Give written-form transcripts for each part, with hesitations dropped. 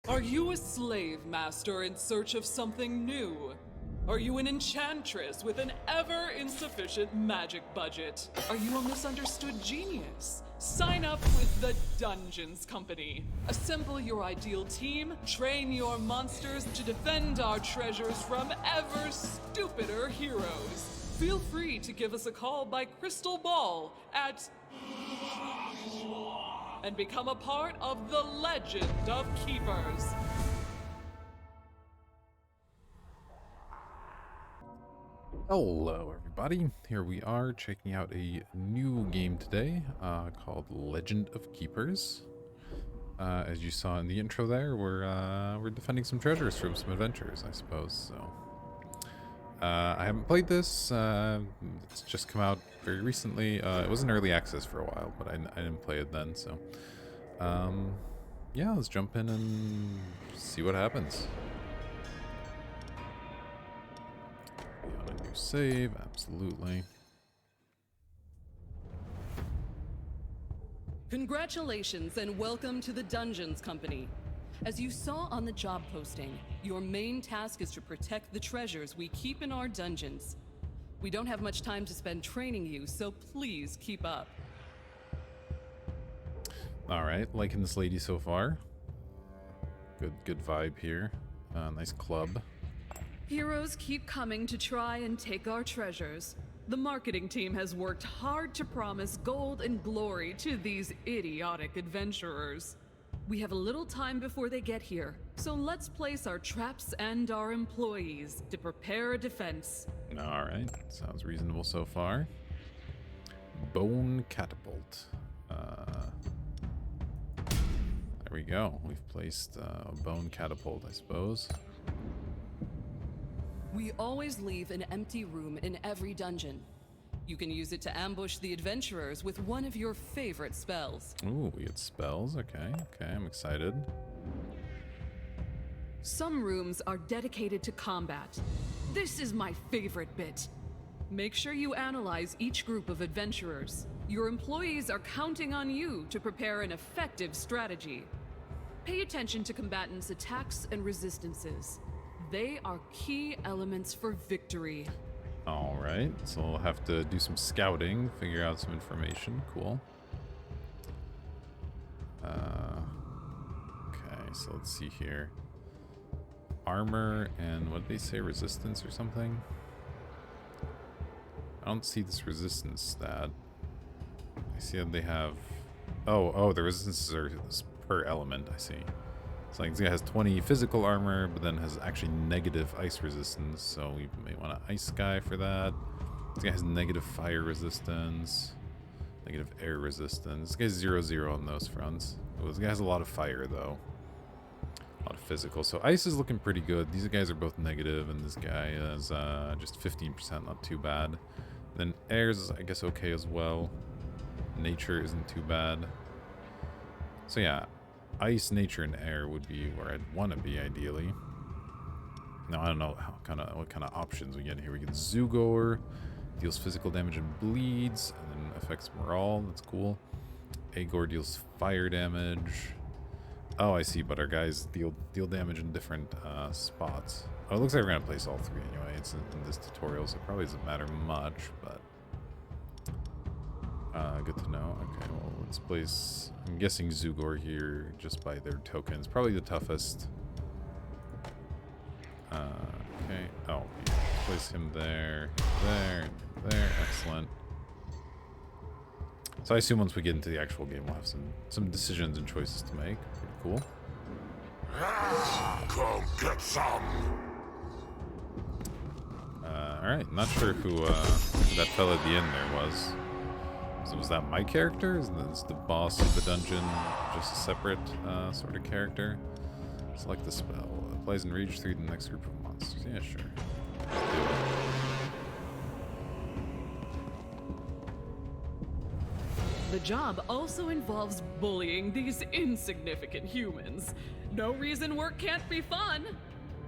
Are you a slave master in search of something new? Are you an enchantress with an ever insufficient magic budget? Are you a misunderstood genius? Sign up with the Dungeons Company. Assemble your ideal team, train your monsters to defend our treasures from ever stupider heroes. Feel free to give us a call by Crystal Ball at and become a part of the Legend of Keepers. Hello everybody, here we are checking out a new game today called Legend of Keepers. As you saw in the intro there, we're defending some treasures from some adventures, I suppose. So I haven't played this, it's just come out very recently. It was in early access for a while, but I didn't play it then, so yeah, let's jump in and see what happens. On a new save, absolutely. Congratulations and welcome to the Dungeons Company. As you saw on the job posting, your main task is to protect the treasures we keep in our dungeons. We don't have much time to spend training you, so please keep up. Alright, liking this lady so far. Good vibe here. Nice club. Heroes keep coming to try and take our treasures. The marketing team has worked hard to promise gold and glory to these idiotic adventurers. We have a little time before they get here, so let's place our traps and our employees to prepare a defense. Alright, sounds reasonable so far. Bone catapult. There we go. We've placed a bone catapult, I suppose. We always leave an empty room in every dungeon. You can use it to ambush the adventurers with one of your favorite spells. Ooh, we get spells. Okay, I'm excited. Some rooms are dedicated to combat. This is my favorite bit. Make sure you analyze each group of adventurers. Your employees are counting on you to prepare an effective strategy. Pay attention to combatants' attacks and resistances. They are key elements for victory. Alright, so we'll have to do some scouting, figure out some information. Cool. Okay, so let's see here. Armor and what did they say? Resistance or something? I don't see this resistance stat. I see that they have... Oh, the resistances are per element, I see. So like this guy has 20 physical armor, but then has actually negative ice resistance, so we may want an ice guy for that. This guy has negative fire resistance, negative air resistance. This guy's 0-0 on those fronts. Oh, this guy has a lot of fire, though. A lot of physical. So ice is looking pretty good. These guys are both negative, and this guy is just 15%, not too bad. Then air is, I guess, okay as well. Nature isn't too bad. So yeah. Ice, nature, and air would be where I'd want to be, ideally. Now, I don't know what kind of options we get here. We get Zugor, deals physical damage and bleeds, and then affects morale. That's cool. Agor deals fire damage. Oh, I see, but our guys deal damage in different spots. Oh, it looks like we're going to place all three anyway. It's in this tutorial, so it probably doesn't matter much, but... good to know. Okay, well, let's place... I'm guessing Zugor here, just by their tokens. Probably the toughest. Okay. Oh, yeah. Place him there, there. Excellent. So I assume once we get into the actual game, we'll have some decisions and choices to make. Pretty cool. Come get some. Alright, not sure who that fella at the end there was. So was that my character? Is the boss of the dungeon just a separate sort of character? Select the spell. Applies and rage through the next group of monsters. Yeah, sure. Let's do it. The job also involves bullying these insignificant humans. No reason work can't be fun.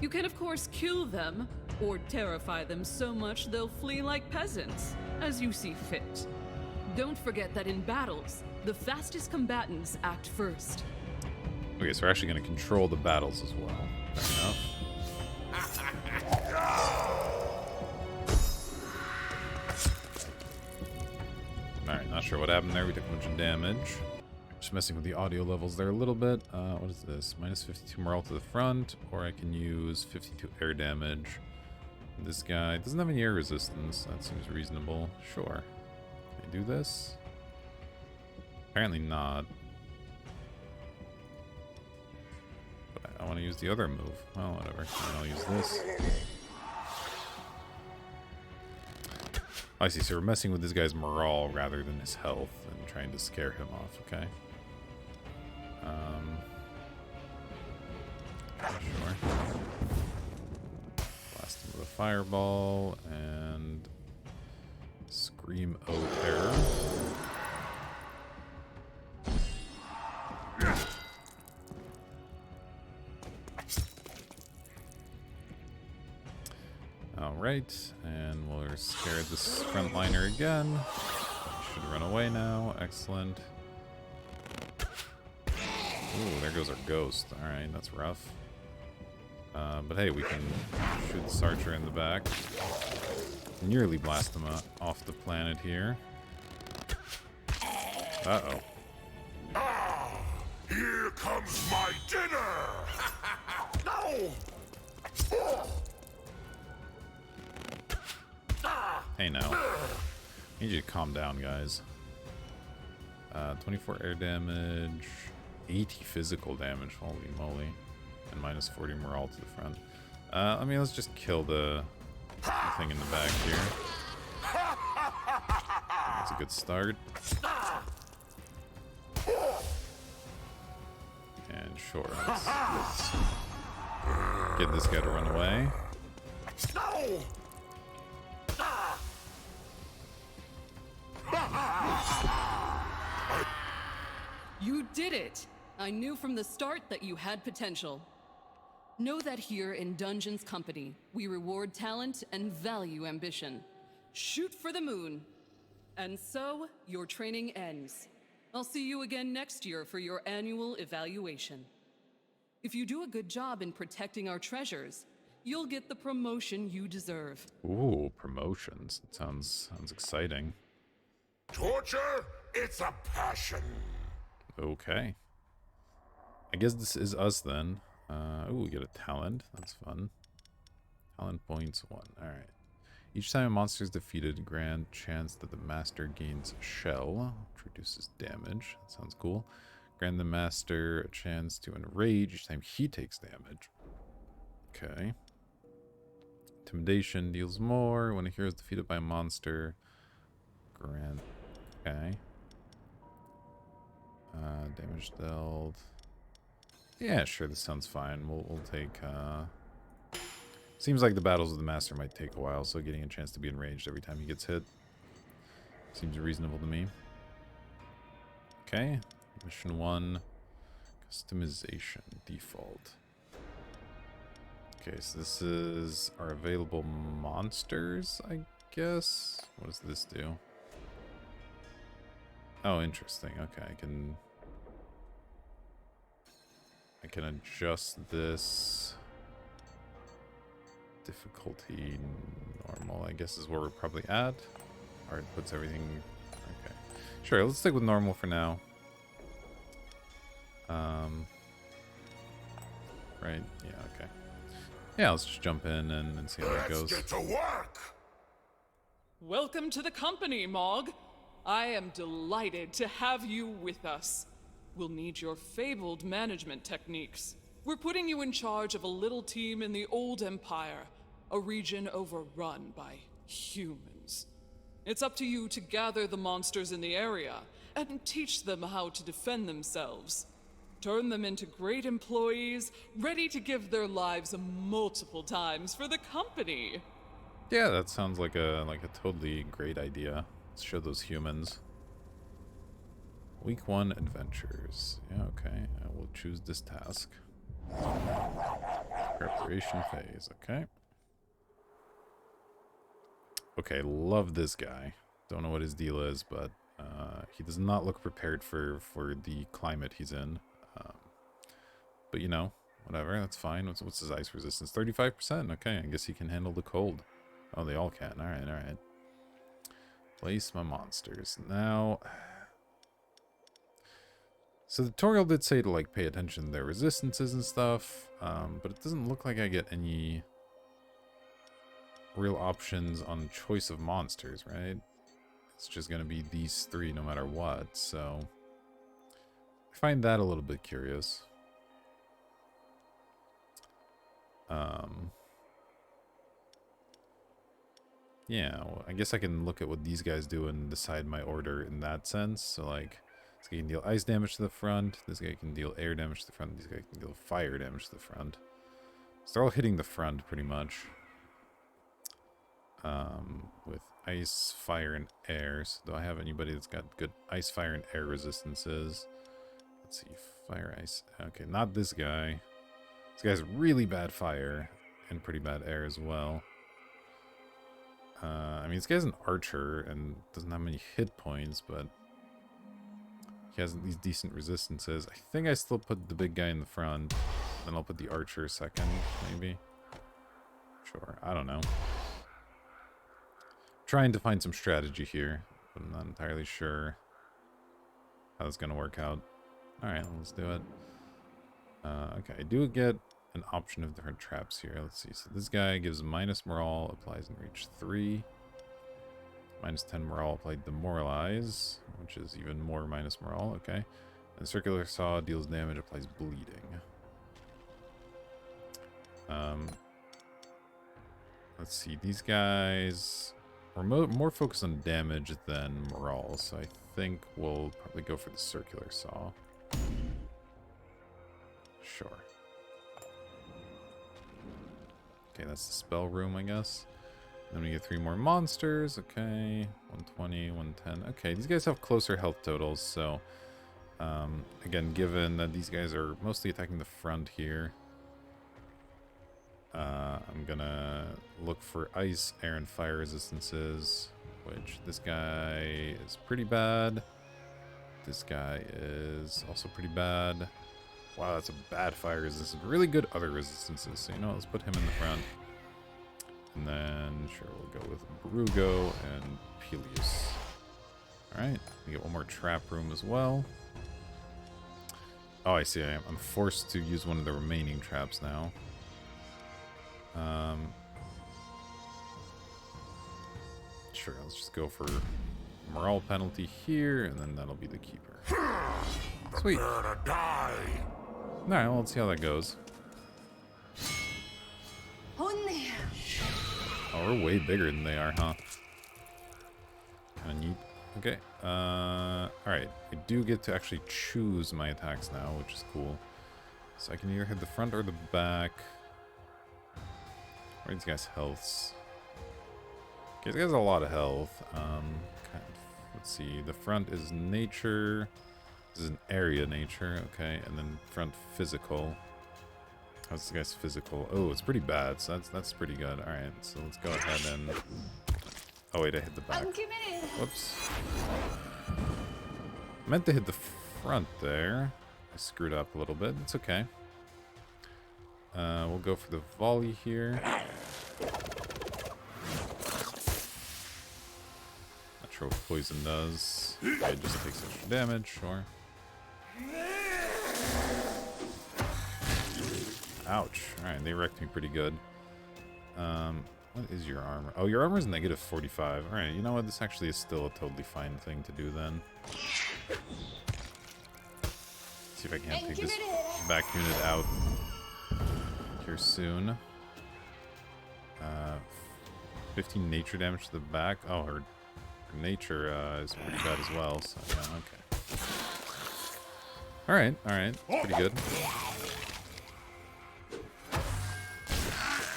You can, of course, kill them, or terrify them so much they'll flee like peasants, as you see fit. Don't forget that in battles, the fastest combatants act first. Okay, so we're actually going to control the battles as well. Fair enough. Alright, not sure what happened there. We took a bunch of damage. Just messing with the audio levels there a little bit. What is this? Minus 52 morale to the front, or I can use 52 air damage. This guy doesn't have any air resistance. That seems reasonable. Sure. Can I do this? Apparently not. But I want to use the other move. Well, whatever. Then I'll use this. I see, so we're messing with this guy's morale rather than his health and trying to scare him off, okay? Sure. Blast him with a fireball and scream O terror. Alright, and we'll scare this frontliner again. Should run away now. Excellent. Ooh, there goes our ghost. Alright, that's rough. But hey, we can shoot this archer in the back. Nearly blast him off the planet here. Uh-oh. Ah, here comes my dinner! No! Hey now. I need you to calm down, guys. 24 air damage, 80 physical damage, holy moly. And minus 40 morale to the front. I mean, let's just kill the thing in the back here. That's a good start. And sure, let's get this guy to run away. You did it! I knew from the start that you had potential. Know that here in Dungeons Company, we reward talent and value ambition. Shoot for the moon. And so, your training ends. I'll see you again next year for your annual evaluation. If you do a good job in protecting our treasures, you'll get the promotion you deserve. Ooh, promotions. That sounds exciting. Torture? It's a passion. Okay. I guess this is us then. Ooh, we get a talent. That's fun. Talent points 1. Alright. Each time a monster is defeated, grant chance that the master gains shell, which reduces damage. That sounds cool. Grant the master a chance to enrage each time he takes damage. Okay. Intimidation deals more when a hero is defeated by a monster. Grant. Okay. Damage dealt. Yeah, sure, this sounds fine. We'll take, Seems like the battles with the master might take a while, so getting a chance to be enraged every time he gets hit seems reasonable to me. Okay. Mission 1. Customization. Default. Okay, so this is our available monsters, I guess. What does this do? Oh, interesting. Okay, I can adjust this. Difficulty normal, I guess, is where we're probably at. Art puts everything. Okay, sure. Let's stick with normal for now. Right. Yeah. Okay. Yeah. Let's just jump in and see how it goes. Let's get to work. Welcome to the company, Mog. I am delighted to have you with us. We'll need your fabled management techniques. We're putting you in charge of a little team in the old empire, a region overrun by humans. It's up to you to gather the monsters in the area and teach them how to defend themselves. Turn them into great employees, ready to give their lives multiple times for the company. Yeah, that sounds like a totally great idea. Let's show those humans. Week 1 adventures. Yeah, okay. I will choose this task. Preparation phase. Okay. Okay, love this guy. Don't know what his deal is, but he does not look prepared for the climate he's in. But you know, whatever, that's fine. What's his ice resistance? 35%. Okay, I guess he can handle the cold. Oh, they all can. Alright, alright. Place my monsters. Now, so the tutorial did say to like pay attention to their resistances and stuff, but it doesn't look like I get any real options on choice of monsters, right? It's just gonna be these three no matter what, so I find that a little bit curious. Yeah, well, I guess I can look at what these guys do and decide my order in that sense. So like, this guy can deal ice damage to the front, this guy can deal air damage to the front, this guy can deal fire damage to the front. So they're all hitting the front pretty much. With ice, fire, and air. So do I have anybody that's got good ice, fire, and air resistances? Let's see, fire, ice. Okay, not this guy. This guy's really bad fire and pretty bad air as well. I mean, this guy's an archer and doesn't have many hit points, but he has these decent resistances. I think I still put the big guy in the front. Then I'll put the archer second, maybe. Sure, I don't know. Trying to find some strategy here, but I'm not entirely sure how it's going to work out. Alright, let's do it. Okay, I do get an option of different traps here. Let's see. So this guy gives minus morale, applies in reach 3. Minus 10 morale applied demoralize, which is even more minus morale. Okay. And circular saw deals damage, applies bleeding. Let's see. These guys are more focused on damage than morale, so I think we'll probably go for the circular saw. Sure. Okay, that's the spell room, I guess. Then we get 3 more monsters. Okay, 120, 110. Okay, these guys have closer health totals, so again, given that these guys are mostly attacking the front here, I'm gonna look for ice, air, and fire resistances, which this guy is pretty bad. This guy is also pretty bad. Wow, that's a bad fire resistance. Really good other resistances. So, you know, let's put him in the front. And then, sure, we'll go with Brugo and Peleus. Alright, we get one more trap room as well. Oh, I see. I'm forced to use one of the remaining traps now. Sure, let's just go for morale penalty here, and then that'll be the keeper. Sweet. Prepare to die. Alright, well, let's see how that goes. Oh, we're way bigger than they are, huh? Kinda neat. Okay. Alright. I do get to actually choose my attacks now, which is cool. So I can either hit the front or the back. Where are these guys' healths? Okay, this guy's a lot of health. Let's see. The front is nature. This is an area nature. Okay, and then front physical. How's this guy's physical? Oh, it's pretty bad. So that's pretty good. All right, so let's go ahead and. Oh wait, I hit the back. Whoops. I meant to hit the front there. I screwed up a little bit. It's okay. We'll go for the volley here. Not sure what poison does. Okay, it just takes extra damage, sure. Ouch. Alright, they wrecked me pretty good. What is your armor? Oh, your armor is negative 45. Alright, you know what? This actually is still a totally fine thing to do then. See if I can't take this back unit out here soon. 15 nature damage to the back. Oh, her nature is pretty bad as well, so yeah, okay. Alright, alright. That's pretty good.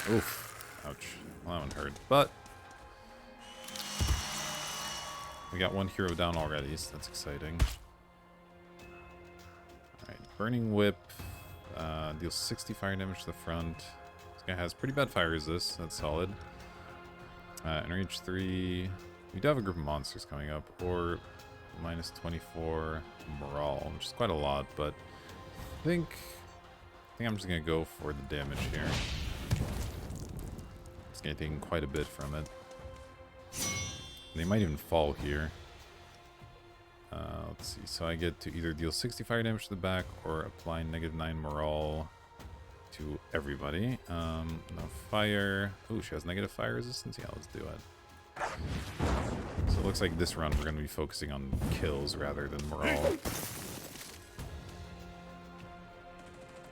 Oof. Ouch. Well, that one hurt. But we got one hero down already, so that's exciting. Alright, Burning Whip. Deals 60 fire damage to the front. This guy has pretty bad fire resist. That's solid. In reach 3, we do have a group of monsters coming up. Or minus 24 morale, which is quite a lot, but I think think I'm just gonna go for the damage here. It's gonna take quite a bit from it. They might even fall here. Let's see. So I get to either deal 60 fire damage to the back or apply -9 morale to everybody. No fire. Ooh, she has negative fire resistance. Yeah, let's do it. So it looks like this run we're going to be focusing on kills rather than morale.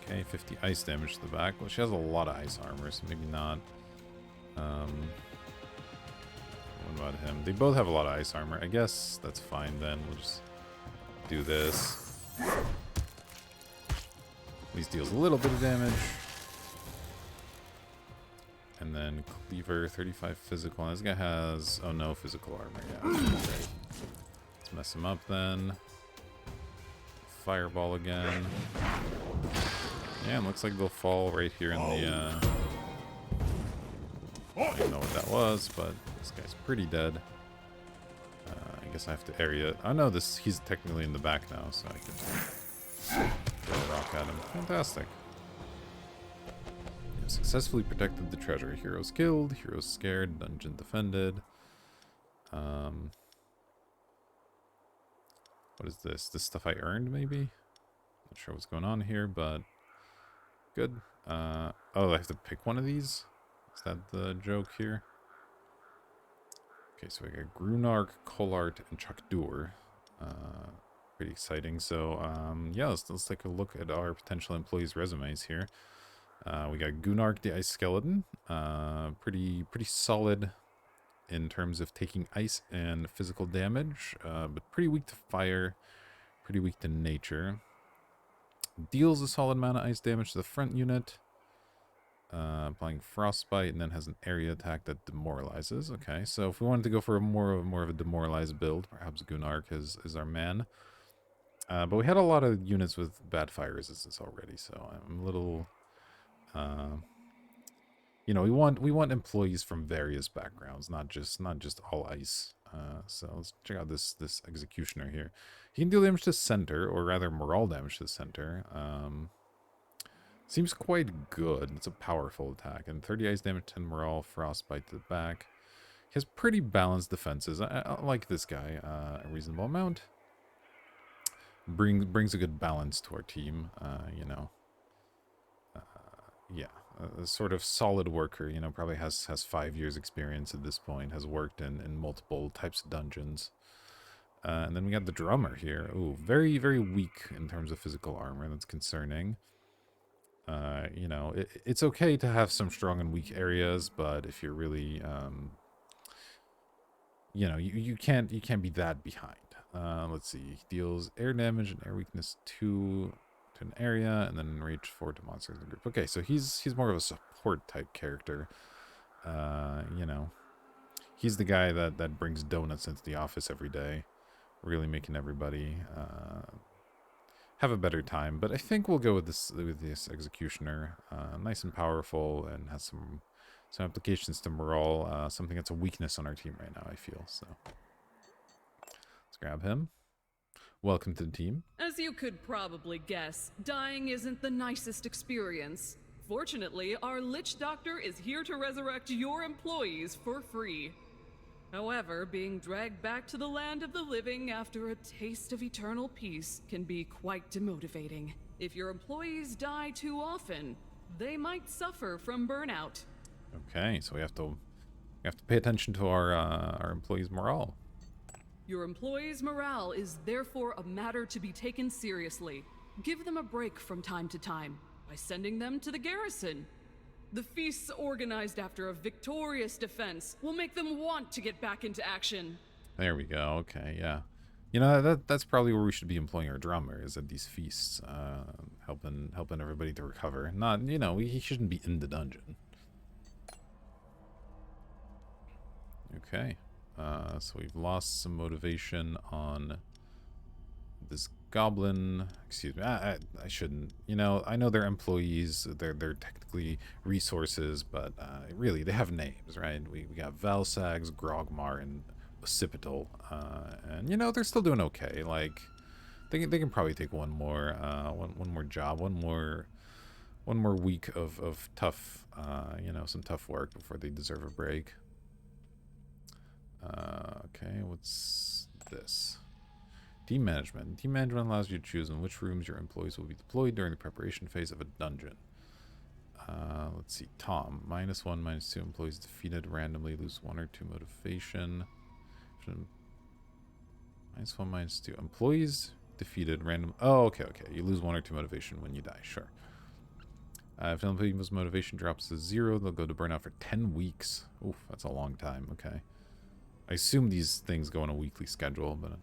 Okay, 50 ice damage to the back. Well, she has a lot of ice armor, so maybe not. What about him? They both have a lot of ice armor. I guess that's fine then. We'll just do this. At least deals a little bit of damage. And then Cleaver, 35 physical. And this guy has... Oh, no physical armor. Yeah, that's great. Let's mess him up then. Fireball again. Yeah, it looks like they'll fall right here in the... I don't even know what that was, but this guy's pretty dead. I guess I have to area... Oh no, he's technically in the back now, so I can throw a rock at him. Fantastic. You've successfully protected the treasure. Heroes killed, heroes scared, dungeon defended. What is this? This stuff I earned, maybe? Not sure what's going on here, but... Good. Oh, I have to pick one of these? Is that the joke here? Okay, so we got Grunark, Kolart, and Chakdur. Pretty exciting. So, yeah, let's take a look at our potential employees' resumes here. We got Gunark, the Ice Skeleton. Pretty solid in terms of taking ice and physical damage, but pretty weak to fire, pretty weak to nature. Deals a solid amount of ice damage to the front unit. Applying frostbite, and then has an area attack that demoralizes. Okay, so if we wanted to go for a more of a demoralized build, perhaps Gunark is our man. But we had a lot of units with bad fire resistance already, so I'm a little, you know, we want employees from various backgrounds, not just all ice. So let's check out this executioner here. He can deal damage to center, or rather morale damage to the center. Seems quite good. It's a powerful attack. And 30 ice damage, 10 morale, frostbite to the back. He has pretty balanced defenses. I like this guy a reasonable amount. Brings a good balance to our team, you know. Yeah, a sort of solid worker, you know, probably has 5 years experience at this point, has worked in multiple types of dungeons. And then we got the drummer here. Ooh, very, very weak in terms of physical armor. That's concerning. You know, it's okay to have some strong and weak areas, but if you're really, you know, you can't be that behind. Let's see. He deals air damage and air weakness 2 to an area, and then rage 4 to monsters in the group. Okay, so he's more of a support type character. You know, he's the guy that brings donuts into the office every day, really making everybody have a better time. But I think we'll go with this executioner. Nice and powerful, and has some applications to morale. Something that's a weakness on our team right now, I feel. So let's grab him. Welcome to the team. As you could probably guess, dying isn't the nicest experience. Fortunately, our Lich Doctor is here to resurrect your employees for free. However, being dragged back to the land of the living after a taste of eternal peace can be quite demotivating. If your employees die too often, they might suffer from burnout. Okay, so we have to pay attention to our employees' morale. Your employees' morale is therefore a matter to be taken seriously. Give them a break from time to time by sending them to the garrison. The feasts organized after a victorious defense will make them want to get back into action. There we go. Okay, yeah. You know, that's probably where we should be employing our drummer, is at these feasts, helping everybody to recover. Not, you know, he shouldn't be in the dungeon. Okay. So we've lost some motivation on this goblin. Excuse me. I shouldn't. You know, I know they're employees. They're technically resources, but really they have names, right? We got Valsags, Grogmar, and Occipital, and you know they're still doing okay. Like they can probably take one more job, one more one more week of tough, you know, some tough work before they deserve a break. Okay, what's this? Team management. Team management allows you to choose in which rooms your employees will be deployed during the preparation phase of a dungeon. Let's see. Tom. -1, -2. Employees defeated randomly lose 1 or 2 motivation. -1, -2. Employees defeated random. Oh, okay, okay. You lose 1 or 2 motivation when you die. Sure. If an employee's motivation drops to 0, they'll go to burnout for 10 weeks. Oof, that's a long time. Okay. I assume these things go on a weekly schedule, but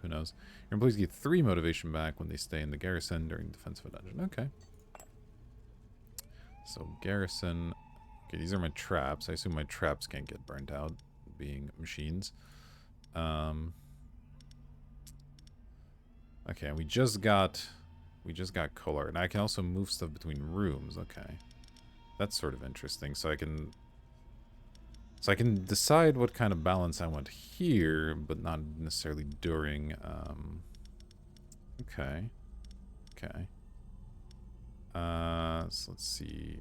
who knows. Your employees get 3 motivation back when they stay in the garrison during defense of a dungeon. Okay. So, garrison. Okay, these are my traps. I assume my traps can't get burnt out, being machines. Okay, we just got color, and I can also move stuff between rooms. Okay, that's sort of interesting. So I can decide what kind of balance I want here, but not necessarily during. Okay. So let's see.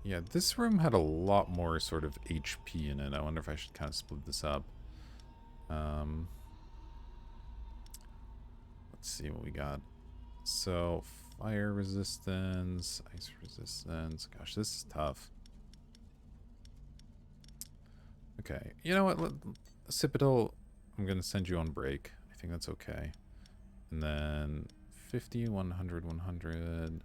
Yeah, this room had a lot more sort of HP in it. I wonder if I should kind of split this up. Let's see what we got. So, fire resistance, ice resistance. Gosh, this is tough. Okay, you know what? Occipital, I'm going to send you on break. I think that's okay. And then 50, 100, 100.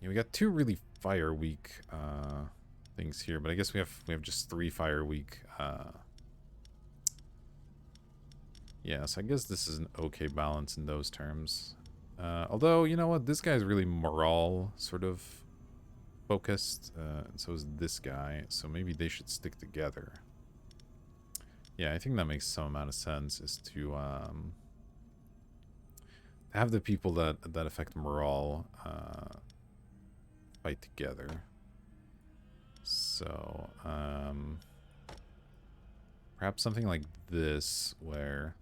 Yeah, we got 2 really fire weak things here, but I guess we have just 3 fire weak. Yeah, so I guess this is an okay balance in those terms. Although, you know what? This guy's really morale sort of focused, and so is this guy, so maybe they should stick together. Yeah, I think that makes some amount of sense, is to have the people that affect morale fight together. So, perhaps something like this, where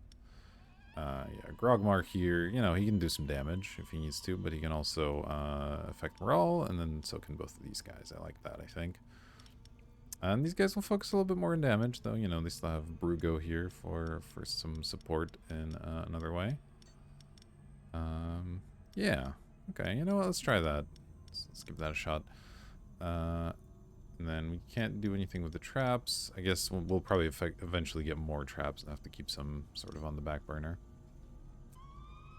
yeah, Grogmar here, you know, he can do some damage if he needs to, but he can also affect morale, and then so can both of these guys. I like that, I think. And these guys will focus a little bit more on damage, though, you know, they still have Brugo here for some support in another way. Yeah, okay, you know what, let's try that. Let's give that a shot. And then we can't do anything with the traps. I guess we'll probably eventually get more traps and have to keep some sort of on the back burner.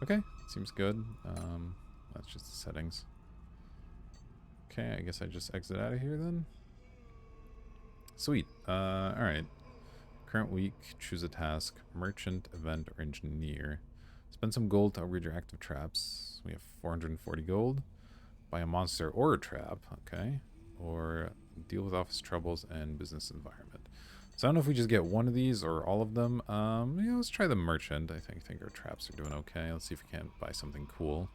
Okay, seems good. That's just the settings. Okay, I guess I just exit out of here then. Sweet. Alright. Current week, choose a task. Merchant, event, or engineer. Spend some gold to upgrade your active traps. We have 440 gold. Buy a monster or a trap. Okay. Or deal with office troubles and business environment. So I don't know if we just get one of these or all of them. Yeah, let's try the merchant. I think our traps are doing okay. Let's see if we can't buy something cool.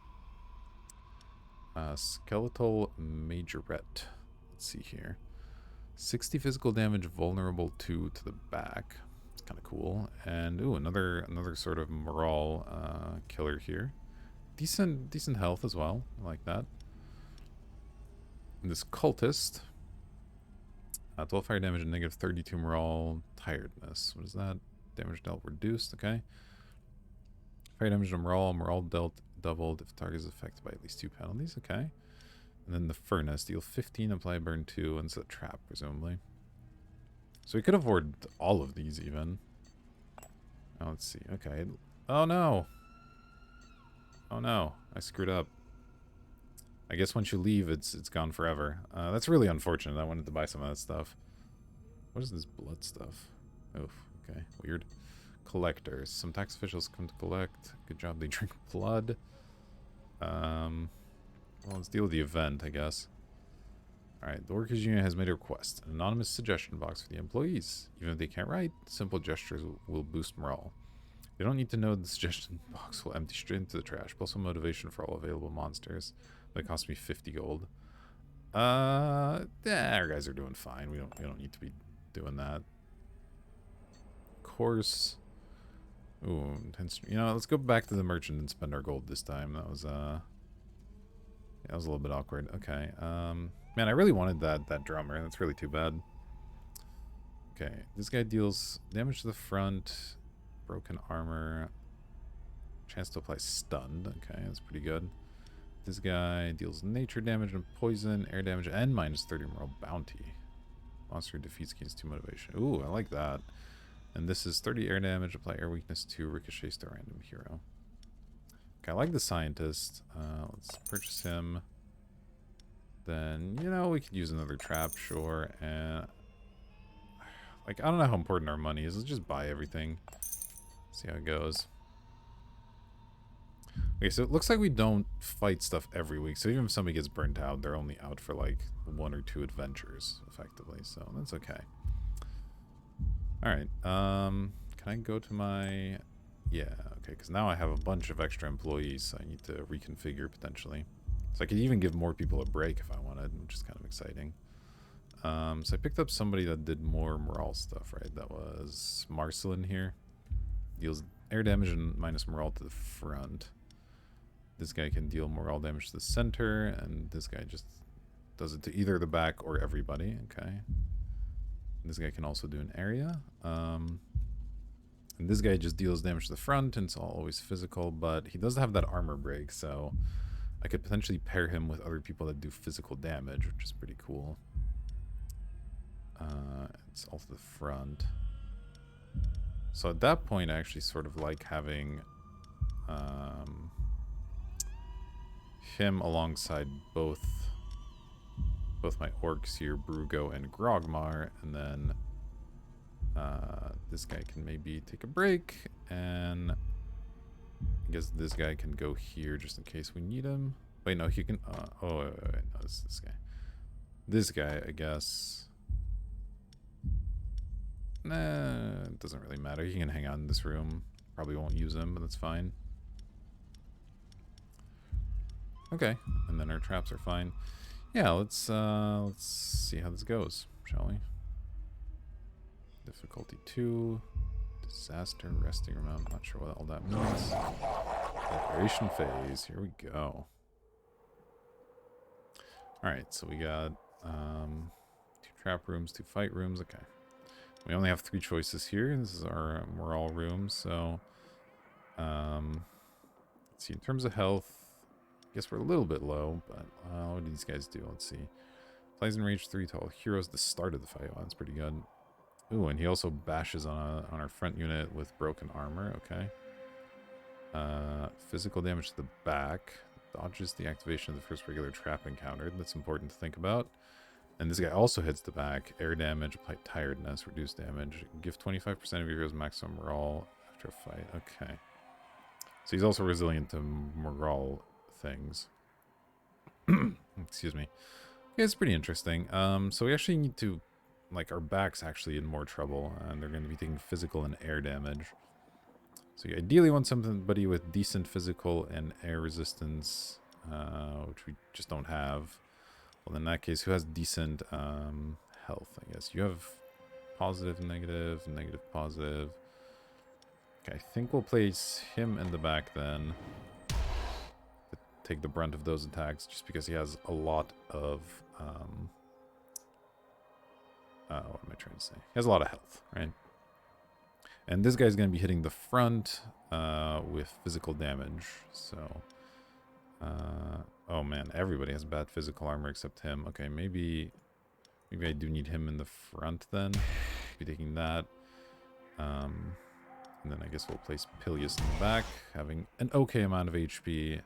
Skeletal majorette. Let's see here. 60 physical damage, vulnerable to the back. It's kind of cool. And ooh, another sort of morale killer here. Decent health as well. I like that. And this cultist. 12 fire damage and negative 32 morale. Tiredness. What is that? Damage dealt reduced. Okay. Fire damage and morale dealt doubled if target is affected by at least 2 penalties. Okay. And then the furnace, deal 15, apply burn 2, and it's a trap, presumably. So we could avoid all of these, even. Now, let's see. Okay. Oh, no. Oh, no. I screwed up. I guess once you leave, it's gone forever. That's really unfortunate. I wanted to buy some of that stuff. What is this blood stuff? Oof. Okay. Weird. Collectors. Some tax officials come to collect. Good job. They drink blood. Well, let's deal with the event, I guess. Alright, the Workers' Union has made a request. An anonymous suggestion box for the employees. Even if they can't write, simple gestures will boost morale. They don't need to know the suggestion box will empty straight into the trash. Plus some motivation for all available monsters. That cost me 50 gold. Yeah, our guys are doing fine. We don't need to be doing that. Of course. Ooh, you know, let's go back to the merchant and spend our gold this time. That was yeah, that was a little bit awkward. Okay. Man, I really wanted that drummer. That's really too bad. Okay, this guy deals damage to the front, broken armor, chance to apply stunned. Okay, that's pretty good. This guy deals nature damage and poison, air damage, and minus 30 moral bounty. Monster defeats gains 2 motivation. Ooh, I like that. And this is 30 air damage, apply air weakness to ricochets to a random hero. Okay, I like the scientist. Let's purchase him. Then, you know, we could use another trap, sure. And like, I don't know how important our money is. Let's just buy everything. See how it goes. Okay, so it looks like we don't fight stuff every week. So even if somebody gets burnt out, they're only out for like 1 or 2 adventures, effectively. So that's okay. Alright, can I go to my... Yeah, okay, because now I have a bunch of extra employees, so I need to reconfigure potentially. So I could even give more people a break if I wanted, which is kind of exciting. So I picked up somebody that did more morale stuff, right? That was Marcelin here. Deals air damage and minus morale to the front. This guy can deal morale damage to the center, and this guy just does it to either the back or everybody. Okay. This guy can also do an area. And this guy just deals damage to the front, and it's always physical, but he does have that armor break, so I could potentially pair him with other people that do physical damage, which is pretty cool. It's all to the front. So at that point, I actually sort of like having him alongside both my orcs here, Brugo and Grogmar, and then this guy can maybe take a break, and I guess this guy can go here just in case we need him. Wait, no, he can... oh, wait, no, this guy. This guy, I guess... Nah, it doesn't really matter. He can hang out in this room. Probably won't use him, but that's fine. Okay, and then our traps are fine. Yeah, let's see how this goes, shall we? Difficulty 2, disaster, resting room. I'm not sure what all that means. Preparation phase. Here we go. All right, so we got 2 trap rooms, 2 fight rooms. Okay. We only have 3 choices here. This is our morale room, so let's see. In terms of health, I guess we're a little bit low, but what do these guys do? Let's see. Plays in range 3 to all heroes at the start of the fight. Oh, that's pretty good. Ooh, and he also bashes on our front unit with broken armor. Okay. Physical damage to the back. Dodges the activation of the first regular trap encountered. That's important to think about. And this guy also hits the back. Air damage, apply tiredness, reduce damage. Give 25% of your heroes maximum morale after a fight. Okay. So he's also resilient to morale things. Excuse me. Yeah, it's pretty interesting. So we actually need to... Like, our back's actually in more trouble. And they're going to be taking physical and air damage. So you ideally want somebody with decent physical and air resistance. Which we just don't have. Well, in that case, who has decent health, I guess? You have positive, negative, negative, positive. Okay, I think we'll place him in the back then. To take the brunt of those attacks, just because he has a lot of... what am I trying to say? He has a lot of health, right? And this guy's going to be hitting the front with physical damage, so... oh man, everybody has bad physical armor except him. Okay, maybe I do need him in the front then. Be taking that. And then I guess we'll place Pilius in the back, having an okay amount of HP.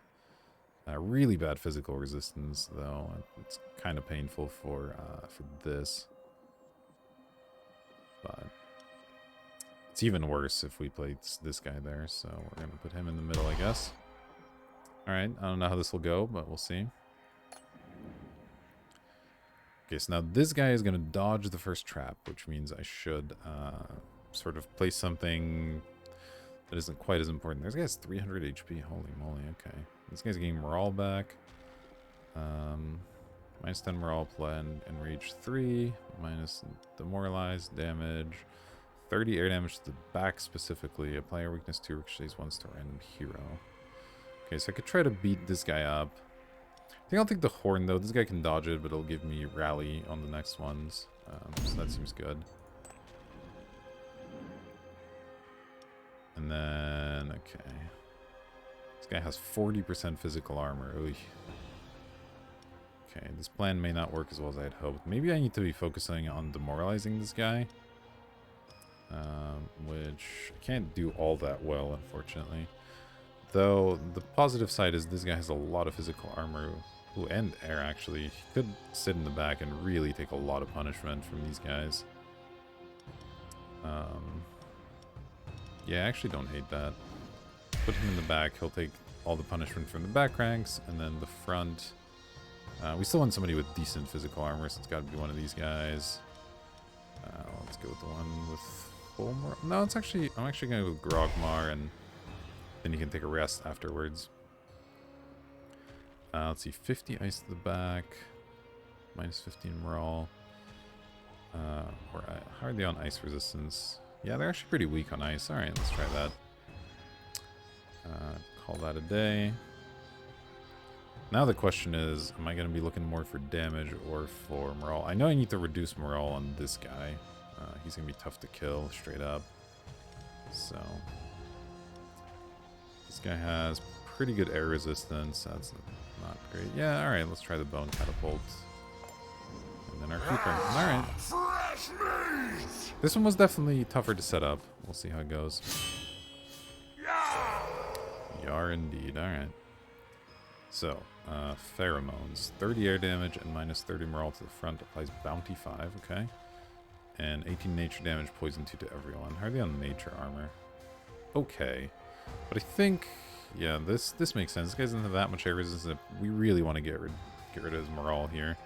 Really bad physical resistance though. It's kind of painful for this. But it's even worse if we place this guy there, so we're gonna put him in the middle, I guess. Alright, I don't know how this will go, but we'll see. Okay, so now this guy is going to dodge the first trap, which means I should sort of place something that isn't quite as important. This guy has 300 HP, holy moly, okay. This guy's getting morale back. Minus 10 morale plan in rage 3, minus demoralized damage, 30 air damage to the back specifically. Apply your weakness to ricochets once to a random hero. Okay, so I could try to beat this guy up. I think I'll take the horn though. This guy can dodge it, but it'll give me rally on the next ones. So that seems good. And then, okay. This guy has 40% physical armor. Oy. Okay, this plan may not work as well as I had hoped. Maybe I need to be focusing on demoralizing this guy. Which I can't do all that well, unfortunately. Though, the positive side is this guy has a lot of physical armor. Ooh, and air, actually. He could sit in the back and really take a lot of punishment from these guys. Yeah, I actually don't hate that. Put him in the back. He'll take all the punishment from the back ranks. And then the front... we still want somebody with decent physical armor, so it's got to be one of these guys. Let's go with the one with full more... No, it's actually... I'm actually going to go with Grogmar, and then you can take a rest afterwards. Let's see. 50 ice to the back. Minus 15 morale. How are they on ice resistance? Yeah, they're actually pretty weak on ice. Alright, let's try that. Call that a day. Now the question is, am I going to be looking more for damage or for morale? I know I need to reduce morale on this guy. He's going to be tough to kill, straight up. So, this guy has pretty good air resistance. That's not great. Yeah, alright, let's try the bone catapult. And then our keeper. Alright. Fresh meat! This one was definitely tougher to set up. We'll see how it goes. Yar indeed. Alright. So, pheromones. 30 air damage and minus 30 morale to the front. Applies bounty 5, okay. And 18 nature damage, poison 2 to everyone. How are they on nature armor? Okay. But I think, yeah, this makes sense. This guy doesn't have that much air resistance. We really want to get rid of his morale here.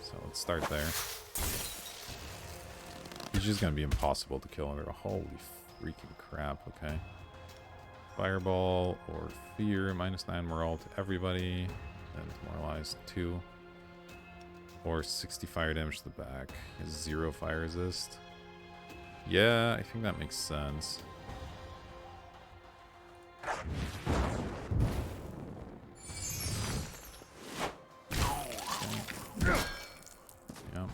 So let's start there. He's just going to be impossible to kill under. Holy freaking crap, okay. Fireball or Fear, minus 9 morale to everybody. And demoralize 2. Or 60 fire damage to the back. He has 0 fire resist. Yeah, I think that makes sense. Okay. Yeah.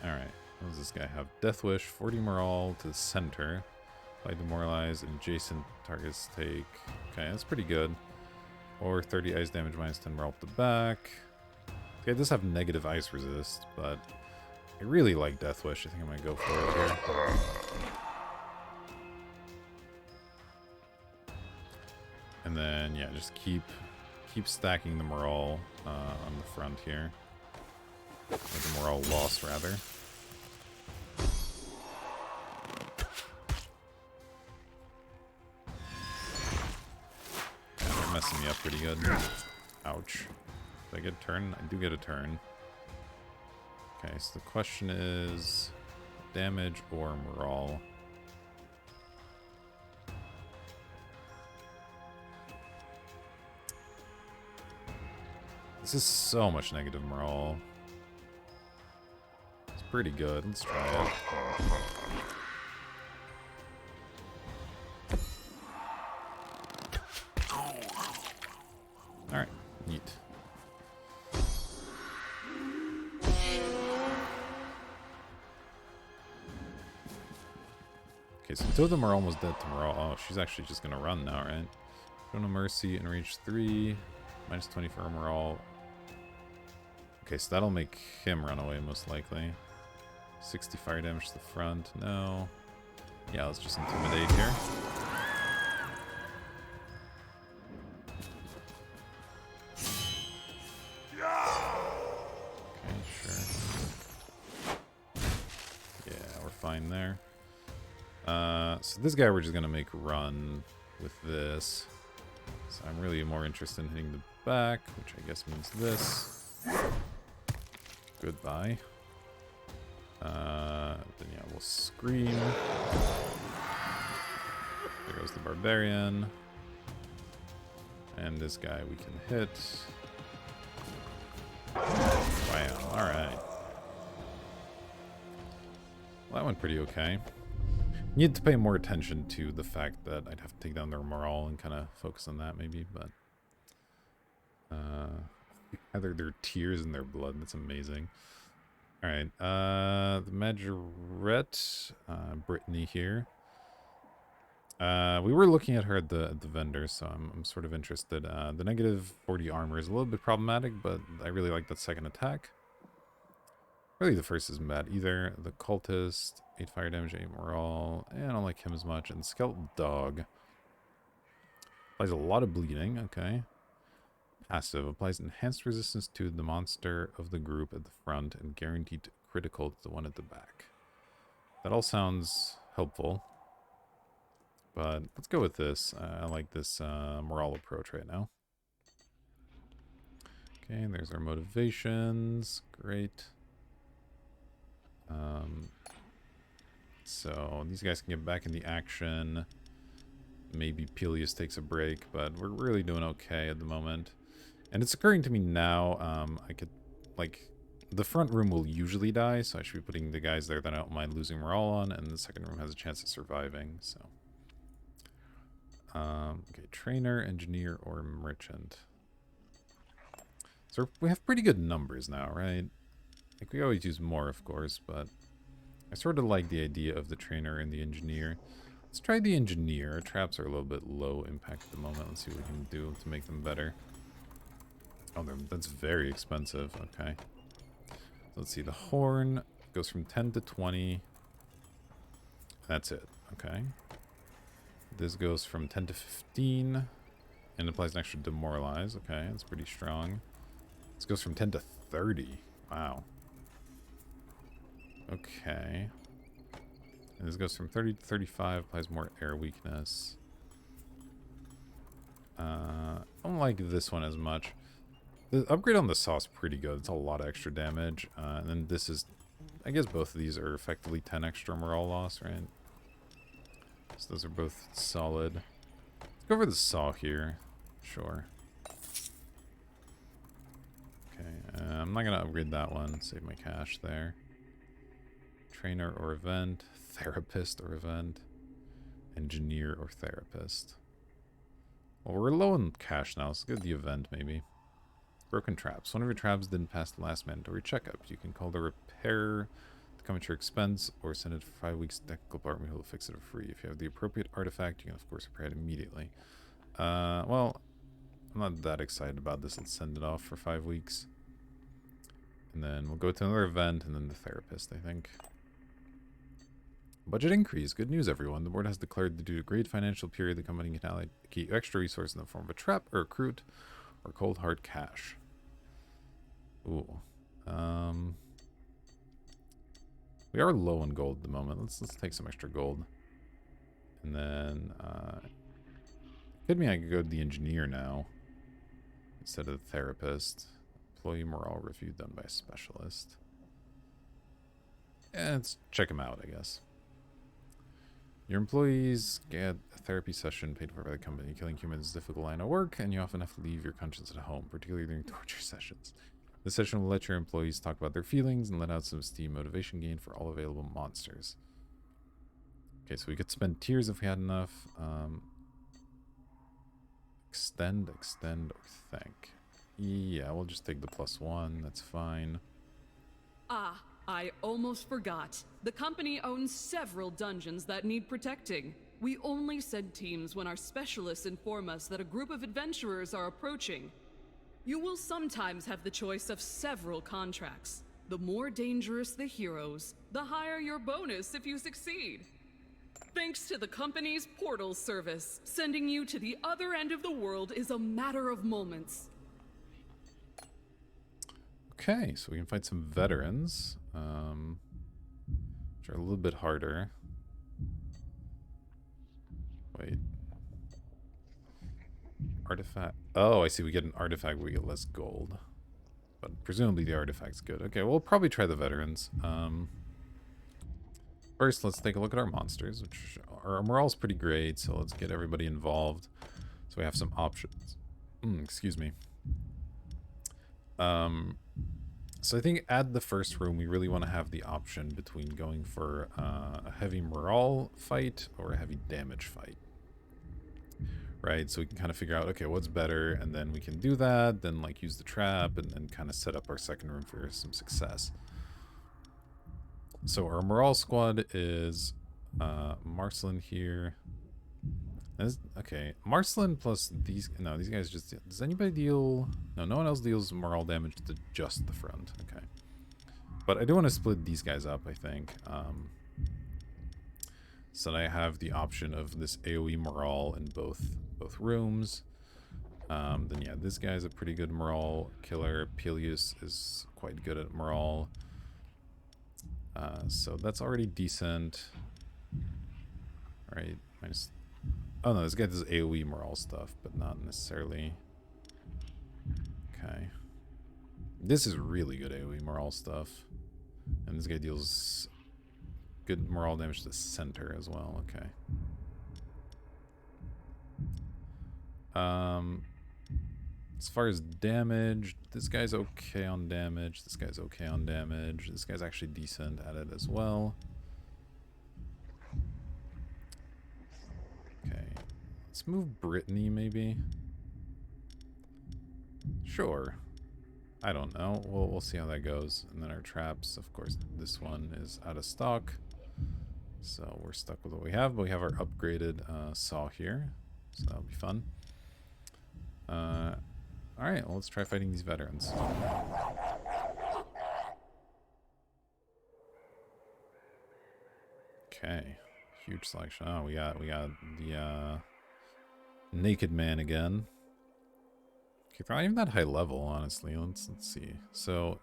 Alright. What does this guy have? Death Wish, 40 morale to the center. By demoralize, and adjacent targets take... Okay, that's pretty good. Or 30 ice damage, minus 10 morale to the back. Okay, it does have negative ice resist, but I really like Death Wish. I think I'm going to go for it here. And then, yeah, just keep stacking the morale on the front here. Or the morale loss, rather. Messing me up pretty good. Ouch. Did I get a turn? I do get a turn. Okay, so the question is damage or morale. This is so much negative morale. It's pretty good. Let's try it. Alright, neat. Okay, so two of them are almost dead to morale. Oh, she's actually just gonna run now, right? Show no mercy and reach 3. Minus 20 for morale. Okay, so that'll make him run away, most likely. 60 fire damage to the front. No. Yeah, let's just intimidate here. There. So this guy we're just gonna make run with this. So I'm really more interested in hitting the back, which I guess means this. Goodbye. Then yeah, we'll scream. There goes the barbarian. And this guy we can hit. Wow, alright. Well, that went pretty okay. Need to pay more attention to the fact that I'd have to take down their morale and kind of focus on that maybe, but either their tears and their blood, that's amazing. Alright, the Majorette, Brittany here. We were looking at her at the vendor, so I'm sort of interested. The negative 40 armor is a little bit problematic, but I really like that second attack. Really, the first isn't bad either. The Cultist, 8 fire damage, 8 morale. I don't like him as much. And Skeleton Dog applies a lot of bleeding. Okay. Passive applies enhanced resistance to the monster of the group at the front and guaranteed critical to the one at the back. That all sounds helpful. But let's go with this. I like this morale approach right now. Okay, there's our motivations. Great. So these guys can get back in the action. Maybe Peleus takes a break, but we're really doing okay at the moment. And it's occurring to me now, I could, like, the front room will usually die, so I should be putting the guys there that I don't mind losing morale on, and the second room has a chance of surviving, so. Okay, trainer, engineer, or merchant. So we have pretty good numbers now, right? Like, we always use more, of course, but I sort of like the idea of the trainer and the engineer. Let's try the engineer. Traps are a little bit low impact at the moment. Let's see what we can do to make them better. Oh, that's very expensive. Okay. So let's see. The horn goes from 10 to 20. That's it. Okay. This goes from 10 to 15. And applies an extra demoralize. Okay, that's pretty strong. This goes from 10 to 30. Wow. Okay. And this goes from 30 to 35, applies more air weakness. I don't like this one as much. The upgrade on the saw is pretty good. It's a lot of extra damage. And then this is, I guess both of these are effectively 10 extra morale loss, right? So those are both solid. Let's go for the saw here. Sure. Okay, I'm not going to upgrade that one. Save my cash there. Trainer or event, therapist or event, engineer or therapist. Well, we're low on cash now. Let's go to the event, maybe. Broken traps. One of your traps didn't pass the last mandatory checkup. You can call the repairer to come at your expense or send it for 5 weeks to technical department who will fix it for free. If you have the appropriate artifact, you can, of course, repair it immediately. Well, I'm not that excited about this. Let's send it off for 5 weeks. And then we'll go to another event and then the therapist, I think. Budget increase. Good news, everyone. The board has declared that due to a great financial period, the company can allocate extra resource in the form of a trap or a recruit or cold hard cash. Ooh. We are low on gold at the moment. Let's take some extra gold. And then could mean I could go to the engineer now instead of the therapist. Employee morale review done by a specialist. Yeah, let's check him out, I guess. Your employees get a therapy session paid for by the company. Killing humans is a difficult line of work, and you often have to leave your conscience at home, particularly during torture sessions. This session will let your employees talk about their feelings and let out some steam motivation gain for all available monsters. Okay, so we could spend tears if we had enough. Extend, or thank. Yeah, we'll just take the +1. That's fine. Ah, I almost forgot. The company owns several dungeons that need protecting. We only send teams when our specialists inform us that a group of adventurers are approaching. You will sometimes have the choice of several contracts. The more dangerous the heroes, the higher your bonus if you succeed. Thanks to the company's portal service, sending you to the other end of the world is a matter of moments. Okay, so we can fight some veterans, which are a little bit harder. Wait. Artifact. Oh, I see. We get an artifact where we get less gold. But presumably the artifact's good. Okay, we'll probably try the veterans. First, let's take a look at our monsters, which our morale's pretty great, so let's get everybody involved so we have some options. Excuse me. So I think at the first room, we really want to have the option between going for a heavy morale fight or a heavy damage fight. Right, so we can kind of figure out, okay, what's better, and then we can do that, then like use the trap, and then kind of set up our second room for some success. So our morale squad is Marcelin here. Okay, Marcelin plus these, no, these guys just, does anybody deal, no one else deals morale damage to just the front, okay. But I do want to split these guys up, I think. So that I have the option of this AoE morale in both rooms. Then yeah, this guy's a pretty good morale killer. Peleus is quite good at morale. So that's already decent. Alright, minus... Oh no, this guy does AoE morale stuff, but not necessarily... Okay. This is really good AoE morale stuff. And this guy deals good morale damage to the center as well, okay. As far as damage, this guy's okay on damage. This guy's okay on damage. This guy's actually decent at it as well. Okay. Let's move Brittany, maybe. Sure. I don't know. We'll see how that goes. And then our traps, of course, this one is out of stock. So we're stuck with what we have, but we have our upgraded saw here. So that'll be fun. Alright, well, let's try fighting these veterans. Okay. Huge selection. Oh, we got the naked man again. Okay, probably even that high level, honestly. Let's see. So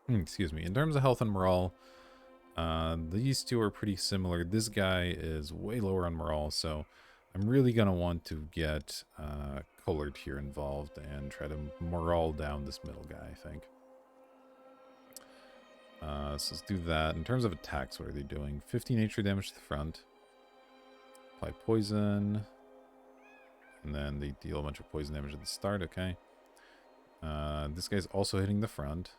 excuse me. In terms of health and morale, these two are pretty similar. This guy is way lower on morale, so I'm really gonna want to get Collard here involved and try to morale down this middle guy, I think. So let's do that. In terms of attacks, what are they doing? 50 nature damage to the front. Apply poison. And then they deal a bunch of poison damage at the start, okay. This guy's also hitting the front.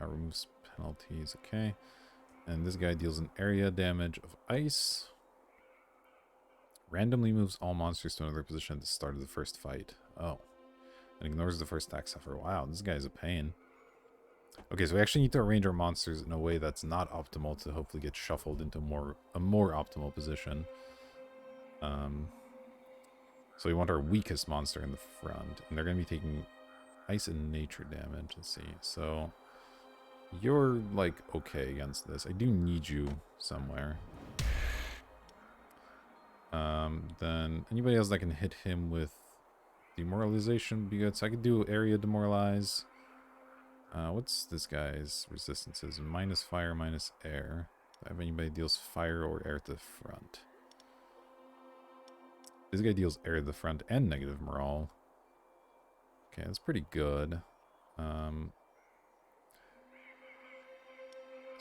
Removes penalties, okay. And this guy deals an area damage of ice. Randomly moves all monsters to another position at the start of the first fight. Oh. And ignores the first attack suffer. Wow, this guy's a pain. Okay, so we actually need to arrange our monsters in a way that's not optimal to hopefully get shuffled into a more optimal position. So we want our weakest monster in the front. And they're going to be taking ice and nature damage. Let's see. So you're, like, okay against this. I do need you somewhere. Then anybody else that can hit him with demoralization would be good. So I could do area demoralize. What's this guy's resistances? Minus fire, minus air. Do I have anybody deals fire or air to the front? This guy deals air to the front and negative morale. Okay, that's pretty good. So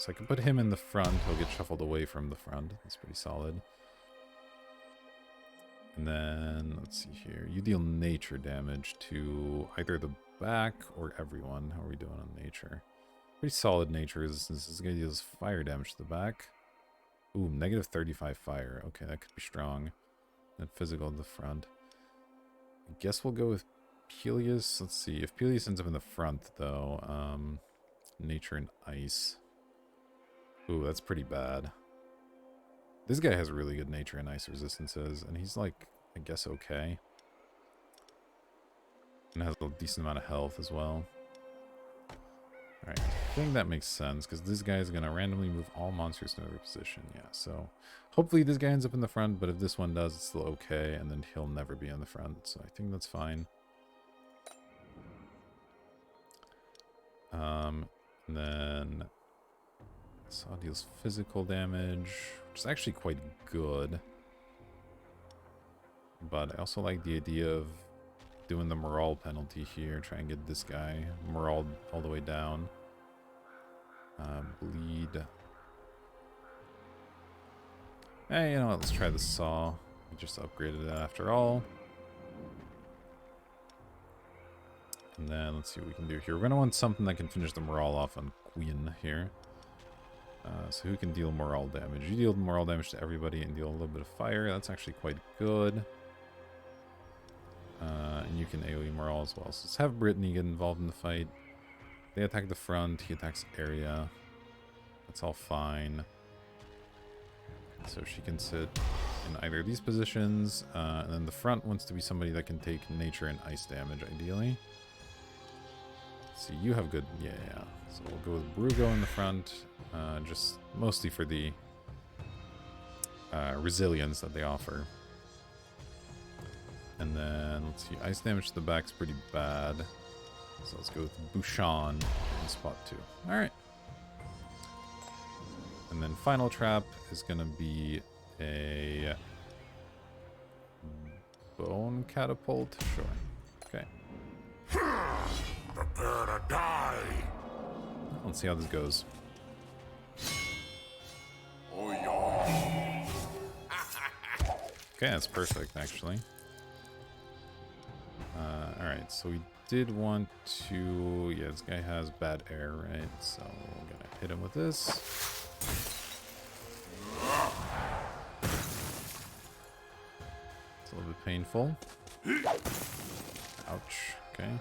I can put him in the front. He'll get shuffled away from the front. That's pretty solid. And then, let's see here. You deal nature damage to either the back or everyone. How are we doing on nature? Pretty solid nature resistance. This guy deals fire damage to the back. Ooh, negative 35 fire. Okay, that could be strong. Then physical to the front. I guess we'll go with Peleus. Let's see. If Peleus ends up in the front, though, nature and ice. Ooh, that's pretty bad. This guy has really good nature and ice resistances, and he's like, I guess, okay. And has a decent amount of health as well. Alright, I think that makes sense, because this guy is going to randomly move all monsters to another position. Yeah, so hopefully this guy ends up in the front, but if this one does, it's still okay, and then he'll never be in the front, so I think that's fine. And then Saw deals physical damage, which is actually quite good. But I also like the idea of doing the morale penalty here. Try and get this guy morale all the way down. Bleed. Hey, you know what? Let's try the saw. We just upgraded it after all. And then let's see what we can do here. We're going to want something that can finish the morale off on Queen here. So who can deal morale damage? You deal morale damage to everybody and deal a little bit of fire. That's actually quite good. And you can AoE morale as well. So let's have Brittany get involved in the fight. They attack the front. He attacks area. That's all fine. So she can sit in either of these positions. And then the front wants to be somebody that can take nature and ice damage, ideally. See, you have good... Yeah. So we'll go with Brugo in the front. Just mostly for the resilience that they offer. And then, let's see, ice damage to the back's pretty bad. So let's go with Bouchon in spot 2. Alright. And then final trap is going to be a bone catapult. Sure. Okay. Prepare to die. Let's see how this goes. Oh, yeah. Okay, that's perfect, actually. Alright, so we did want to... Yeah, this guy has bad air, right? So we're going to hit him with this. It's a little bit painful. Ouch. Okay.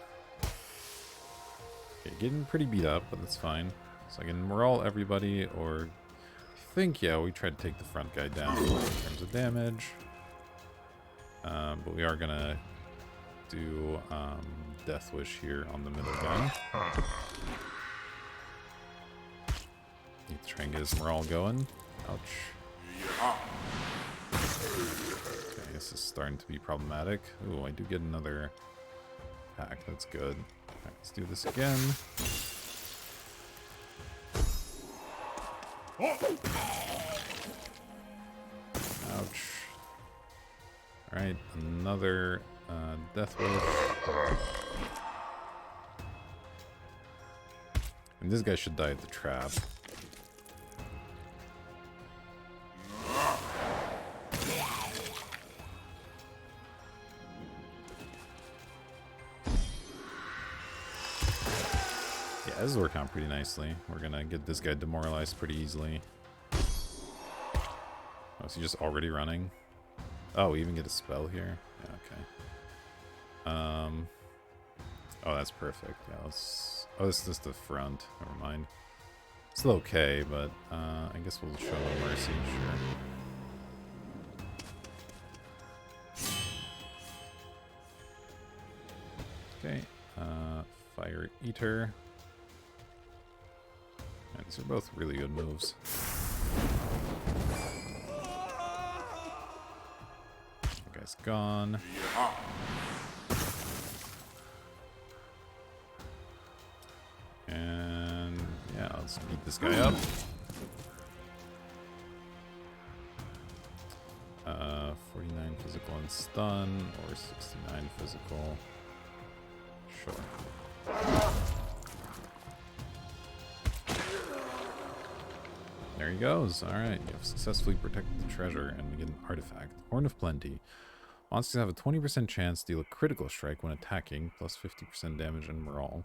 Okay, getting pretty beat up, but that's fine. So I can morale everybody, or... I think, yeah, we tried to take the front guy down in terms of damage. But we are going to do Death Wish here on the middle guy. Need to try and get his morale going. Ouch. Okay, this is starting to be problematic. Ooh, I do get another attack. That's good. Alright, let's do this again. Ouch. Alright, another Death Wish. And this guy should die at the trap. Yeah, this is working out pretty nicely. We're gonna get this guy demoralized pretty easily. Oh, is he just already running? Oh, we even get a spell here? Yeah, okay. Oh, that's perfect. Yeah, let's... Oh, this is just the front. Never mind. Still okay, but I guess we'll show no mercy, sure. Okay, Fire Eater. Yeah, these are both really good moves. That guy's gone. And yeah, let's beat this guy up. 49 physical and stun, or 69 physical. Sure. There he goes. Alright, you have successfully protected the treasure, and we get an artifact. Horn of Plenty. Monsters have a 20% chance to deal a critical strike when attacking, plus 50% damage and morale.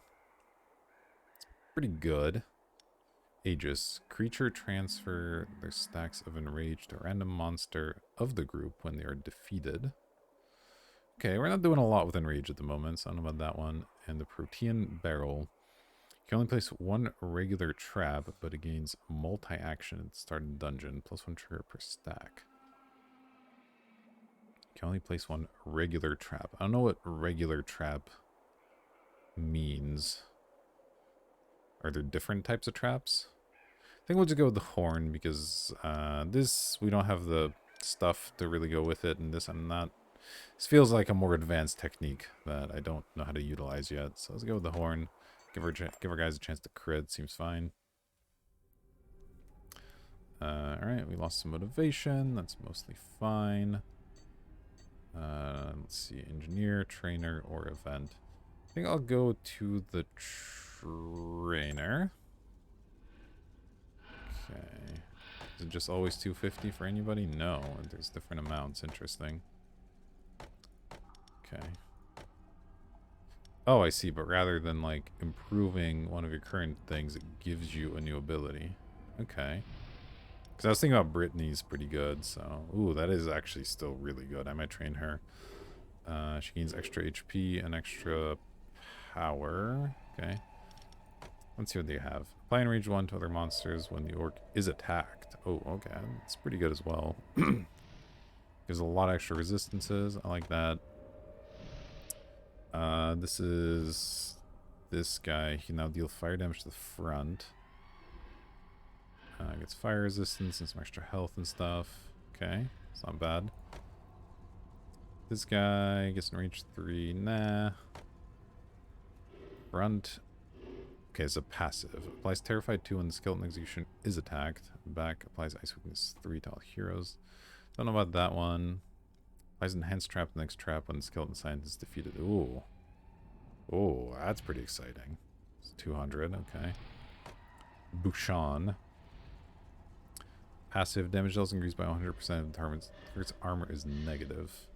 Pretty good. Aegis. Creature transfer their stacks of enrage to a random monster of the group when they are defeated. Okay, we're not doing a lot with enrage at the moment, so I don't know about that one. And the Protean Barrel. You can only place one regular trap, but it gains multi-action at the start of the dungeon, plus one trigger per stack. You can only place one regular trap. I don't know what regular trap means. Are there different types of traps? I think we'll just go with the horn because this, we don't have the stuff to really go with it, and this this feels like a more advanced technique that I don't know how to utilize yet. So let's go with the horn. Give our guys a chance to crit. Seems fine. Alright, we lost some motivation. That's mostly fine. Let's see. Engineer, trainer, or event. I think I'll go to the trainer. Okay. Is it just always 250 for anybody? No. There's different amounts. Interesting. Okay. Oh, I see. But rather than like improving one of your current things, it gives you a new ability. Okay. Because I was thinking about Brittany's pretty good. So, ooh, that is actually still really good. I might train her. She gains extra HP and extra power. Okay. Let's see what they have. Apply Enrage 1 to other monsters when the orc is attacked. Oh, okay. That's pretty good as well. Gives a lot of extra resistances. I like that. This is this guy. He can now deal fire damage to the front. Gets fire resistance and some extra health and stuff. Okay, it's not bad. This guy gets an range 3. Nah. Front. Okay, it's a passive. Applies Terrified 2 when the skeleton execution is attacked. Back applies Ice Weakness 3 to all heroes. Don't know about that one. Applies Enhanced Trap the next trap when the skeleton scientist is defeated. Ooh. Oh, that's pretty exciting. It's 200, okay. Bouchon. Passive damage levels increased by 100% of the target's armor is negative.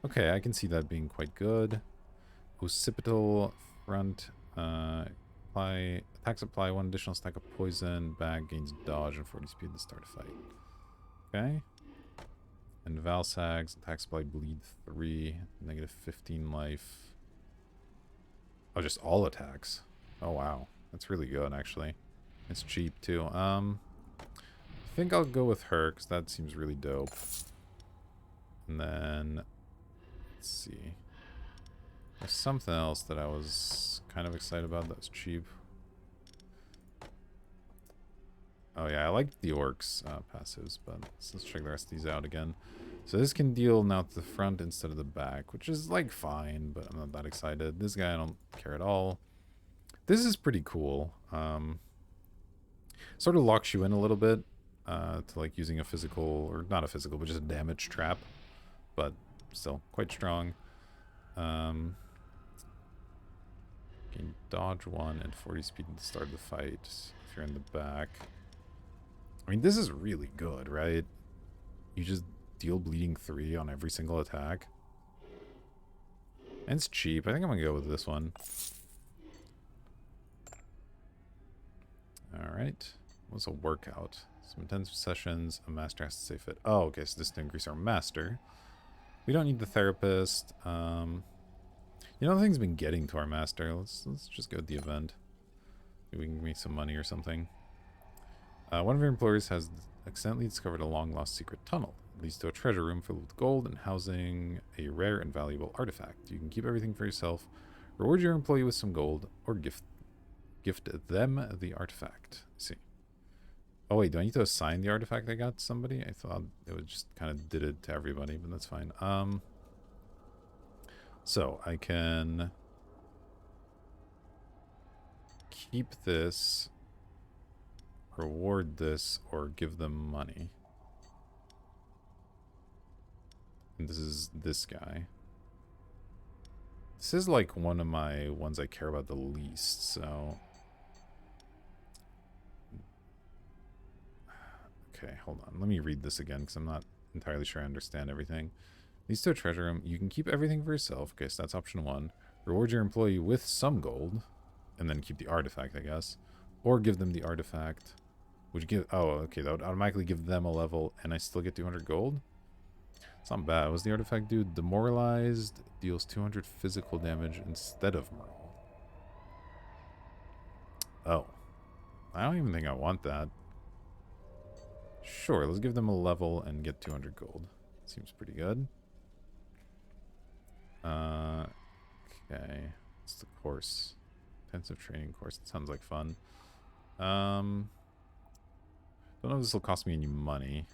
Okay, I can see that being quite good. Occipital front. Attacks apply 1 additional stack of poison. Bag gains dodge and 40 speed to start a fight. Okay. And Valsags. Attacks apply bleed 3. Negative 15 life. Oh, just all attacks. Oh, wow. That's really good, actually. It's cheap, too. I think I'll go with her, because that seems really dope. And then, let's see. There's something else that I was kind of excited about that was cheap. Oh, yeah, I like the orcs passives, but let's check the rest of these out again. So this can deal now to the front instead of the back, which is, like, fine, but I'm not that excited. This guy, I don't care at all. This is pretty cool. Sort of locks you in a little bit to, like, using a physical, or not a physical, but just a damage trap. But still, quite strong. Can dodge 1 and 40 speed at the start of the fight if you're in the back. I mean, this is really good, right? You just deal bleeding 3 on every single attack. And it's cheap. I think I'm going to go with this one. Alright. What's a workout? Some intensive sessions. A master has to stay fit. Oh, okay. So this to increase our master. We don't need the therapist. You know, nothing's been getting to our master. Let's just go to the event. Maybe we can make some money or something. One of your employers has accidentally discovered a long-lost secret tunnel. It leads to a treasure room filled with gold and housing a rare and valuable artifact. You can keep everything for yourself, reward your employee with some gold, or gift them the artifact. Let's see. Oh wait, do I need to assign the artifact I got to somebody? I thought it would just kind of did it to everybody, but that's fine. So I can keep this, reward this, or give them money. And this is this guy. This is like one of my ones I care about the least, so... Okay, hold on. Let me read this again, because I'm not entirely sure I understand everything. Leads to a treasure room. You can keep everything for yourself. Okay, so that's option 1. Reward your employee with some gold, and then keep the artifact, I guess. Or give them the artifact. Would you give... Oh, okay, that would automatically give them a level, and I still get 200 gold? It's not bad. What's the artifact do? Demoralized. Deals 200 physical damage instead of morale. Oh. I don't even think I want that. Sure, let's give them a level and get 200 gold. Seems pretty good. Okay. What's the course? Intensive training course. That sounds like fun. Don't know if this will cost me any money.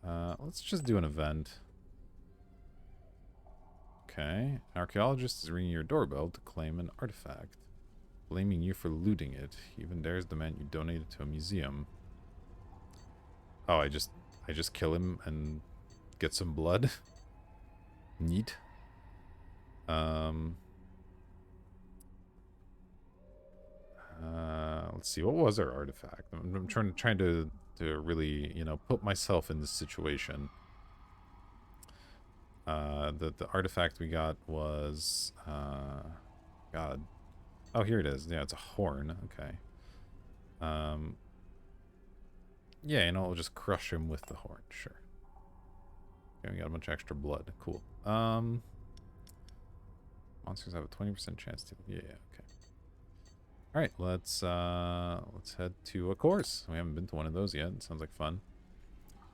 Let's just do an event. Okay. An archaeologist is ringing your doorbell to claim an artifact. Blaming you for looting it. He even dares demand you donate it to a museum. Oh, I just kill him and get some blood. Neat. Let's see. What was our artifact? I'm trying to really, you know, put myself in this situation. The artifact we got was God. Oh, here it is. Yeah, it's a horn. Okay. Yeah, we'll just crush him with the horn. Sure. Okay, we got a bunch of extra blood. Cool. Monsters have a 20% chance to. Yeah. Okay. All right. Let's head to a course. We haven't been to one of those yet. It sounds like fun.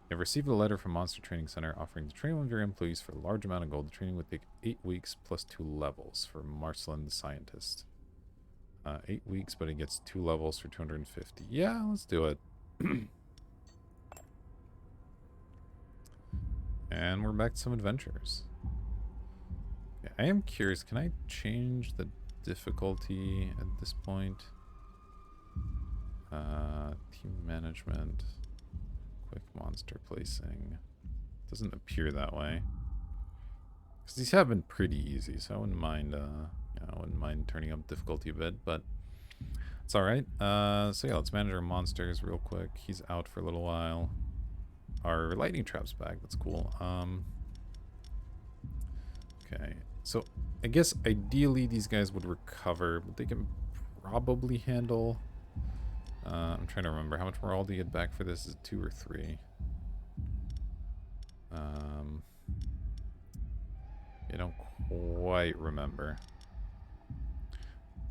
You have received a letter from Monster Training Center offering to train one of your employees for a large amount of gold. The training would take 8 weeks plus 2 levels for Marcelin the Scientist. 8 weeks, but it gets 2 levels for 250. Yeah, let's do it. And we're back to some adventures. Okay, I am curious, can I change the difficulty at this point? Team management. Quick monster placing. Doesn't appear that way. Because these have been pretty easy, so I wouldn't mind, I wouldn't mind turning up difficulty a bit, but it's alright. So yeah, let's manage our monsters real quick. He's out for a little while. Our lightning trap's back, that's cool. Okay, so I guess ideally these guys would recover, but they can probably handle... I'm trying to remember, how much morale do you get back for this? Is it 2 or 3? I don't quite remember.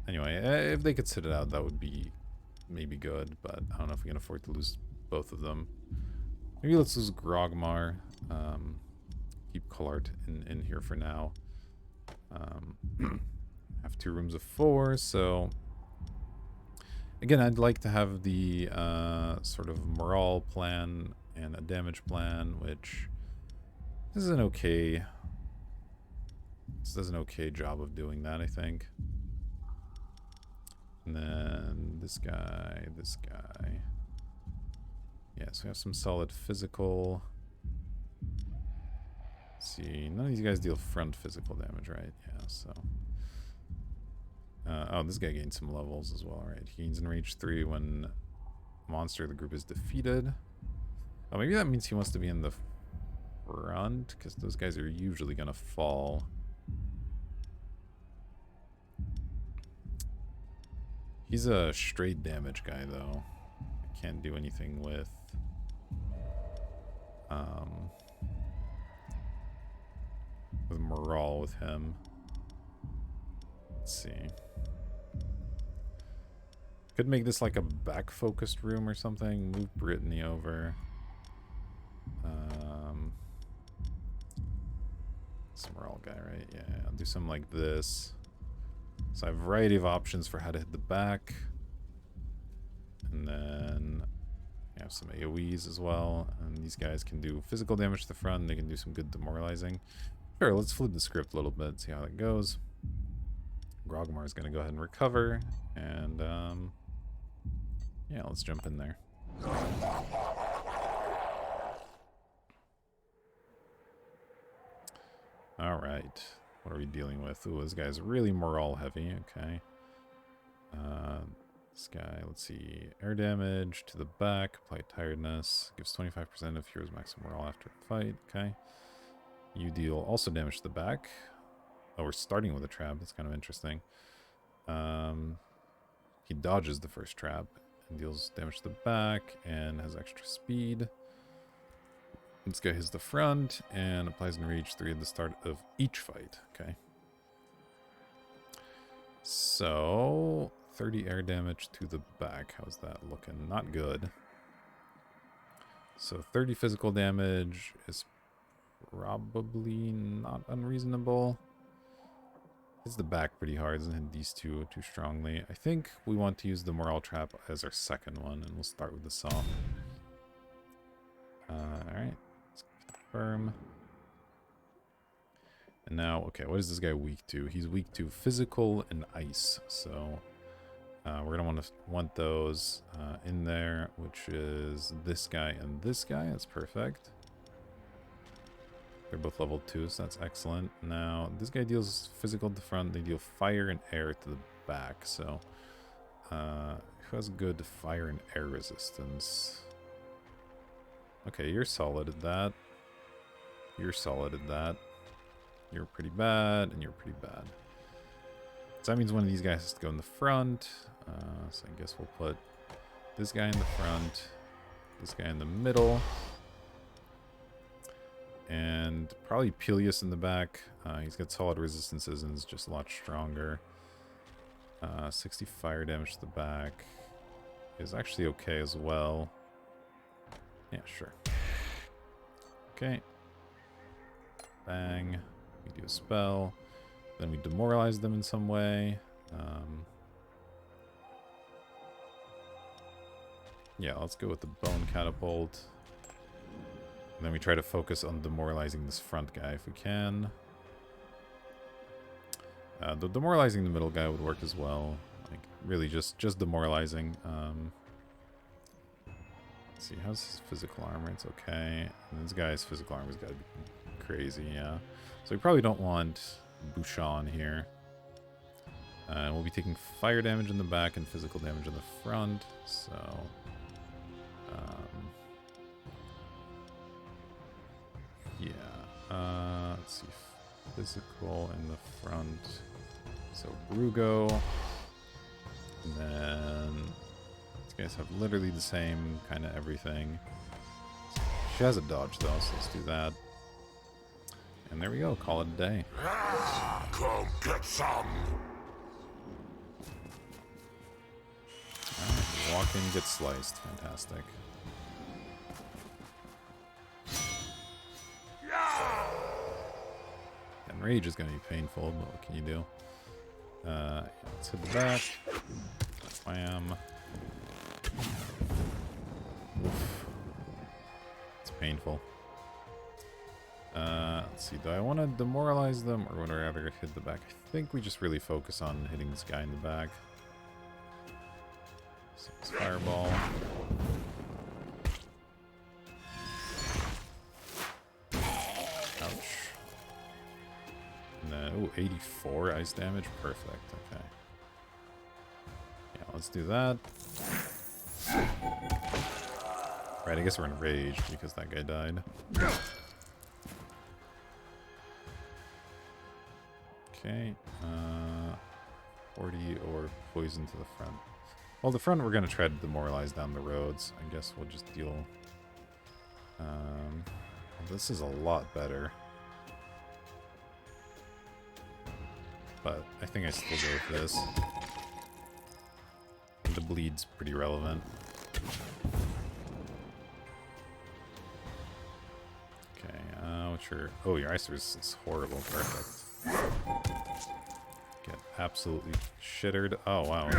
Anyway, if they could sit it out, that would be maybe good, but I don't know if we can afford to lose both of them. Maybe let's lose Grogmar. Keep Collart in here for now. Have 2 rooms of 4, so... Again, I'd like to have the sort of morale plan and a damage plan, which this is an okay... This does an okay job of doing that, I think. And then this guy, this guy. Yeah, so we have some solid physical. Let's see, none of these guys deal front physical damage, right? Yeah, so... oh, this guy gains some levels as well, right? He gains in range 3 when monster of the group is defeated. Oh, maybe that means he wants to be in the front, because those guys are usually going to fall. He's a straight damage guy, though. I can't do anything with... with morale with him. Let's see. Could make this like a back-focused room or something. Move Brittany over. Some morale guy, right? Yeah, I'll do something like this. So I have a variety of options for how to hit the back. And then I have some AoEs as well. And these guys can do physical damage to the front. They can do some good demoralizing. Sure, let's flip the script a little bit, see how that goes. Grogmar is going to go ahead and recover. And, yeah, let's jump in there. Alright. What are we dealing with? Ooh, this guy's really morale heavy. Okay. This guy, let's see. Air damage to the back. Apply tiredness. Gives 25% of hero's maximum morale after a fight. Okay. You deal also damage to the back. Oh, we're starting with a trap. That's kind of interesting. He dodges the first trap and deals damage to the back and has extra speed. This guy hits the front and applies in rage 3 at the start of each fight. Okay. So, 30 air damage to the back. How's that looking? Not good. So, 30 physical damage is probably not unreasonable. Hits the back pretty hard. Doesn't hit these two too strongly. I think we want to use the morale trap as our second one, and we'll start with the saw. Alright. Let's confirm. And now, okay, what is this guy weak to? He's weak to physical and ice. So we're going to want those in there, which is this guy and this guy. That's perfect. They're both level 2, so that's excellent. Now, this guy deals physical to the front. They deal fire and air to the back. So, who has good fire and air resistance? Okay, you're solid at that. You're solid at that. You're pretty bad, and you're pretty bad. So that means one of these guys has to go in the front. So I guess we'll put this guy in the front, this guy in the middle, and probably Peleus in the back. He's got solid resistances and is just a lot stronger. 60 fire damage to the back is actually okay as well. Yeah, sure. Okay. Bang. We do a spell. Then we demoralize them in some way. Yeah, let's go with the bone catapult. And then we try to focus on demoralizing this front guy if we can. The demoralizing the middle guy would work as well. Like, really just demoralizing. Let's see, how's his physical armor? It's okay. And this guy's physical armor's gotta be crazy, yeah. So we probably don't want Bouchon here. And we'll be taking fire damage in the back and physical damage in the front. So, yeah. Let's see, physical in the front. So Brugo. And then these guys have literally the same kind of everything. She has a dodge though, so let's do that. And there we go, call it a day. Come get some. Alright, walk in, get sliced. Fantastic. And rage is going to be painful, but what can you do? Let's hit the back. Wham. Oof. It's painful. Let's see, do I want to demoralize them or would I rather hit the back? I think we just really focus on hitting this guy in the back. So it's fireball. Ouch. And then, ooh, 84 ice damage. Perfect. Okay. Yeah, let's do that. Right, I guess we're enraged because that guy died. Okay. 40 or poison to the front. Well, the front we're going to try to demoralize down the roads. I guess we'll just deal... this is a lot better. But I think I still go with this. The bleed's pretty relevant. Okay, what's your... Oh, your ice resistance is horrible. Perfect. Get absolutely shittered. Oh, wow.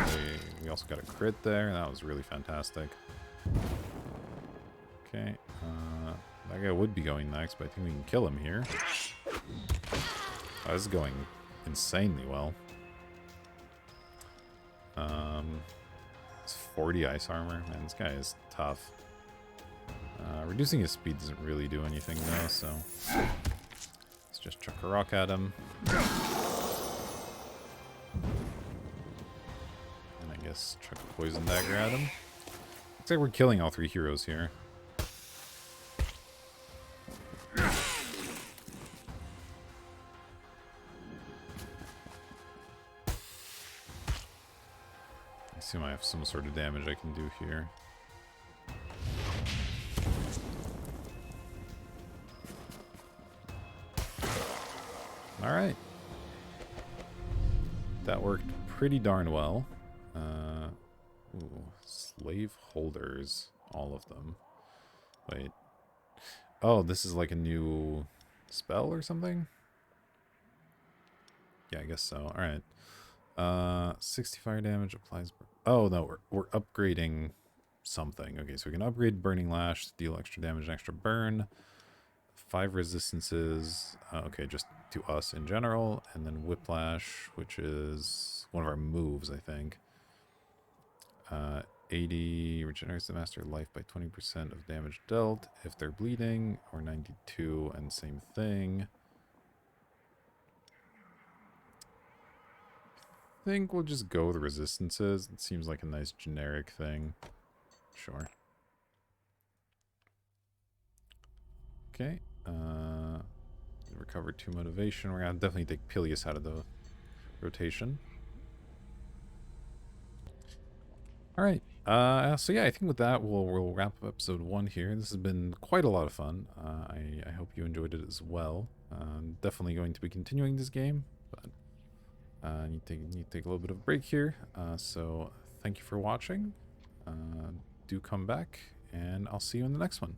We also got a crit there. That was really fantastic. Okay. That guy would be going next, but I think we can kill him here. Oh, this is going insanely well. It's 40 ice armor. Man, this guy is tough. Reducing his speed doesn't really do anything, though, so... Let's just chuck a rock at him. Guess chuck a poison dagger at him. Looks like we're killing all three heroes here. I assume I have some sort of damage I can do here. Alright. That worked pretty darn well. Ooh, slave holders. All of them. Wait. Oh, this is like a new spell or something? Yeah, I guess so. Alright. 60 fire damage applies... Oh, no, we're upgrading something. Okay, so we can upgrade Burning Lash to deal extra damage and extra burn. 5 resistances. Okay, just to us in general. And then Whiplash, which is one of our moves, I think. 80 regenerates the master life by 20% of damage dealt if they're bleeding, or 92, and same thing. I think we'll just go with resistances. It seems like a nice generic thing. Sure. Okay. recover 2 motivation. We're gonna definitely take Peleus out of the rotation. All right. So yeah, I think with that we'll wrap up episode 1 here. This has been quite a lot of fun. I hope you enjoyed it as well. Definitely going to be continuing this game, but need to take a little bit of a break here. So thank you for watching. Do come back, and I'll see you in the next one.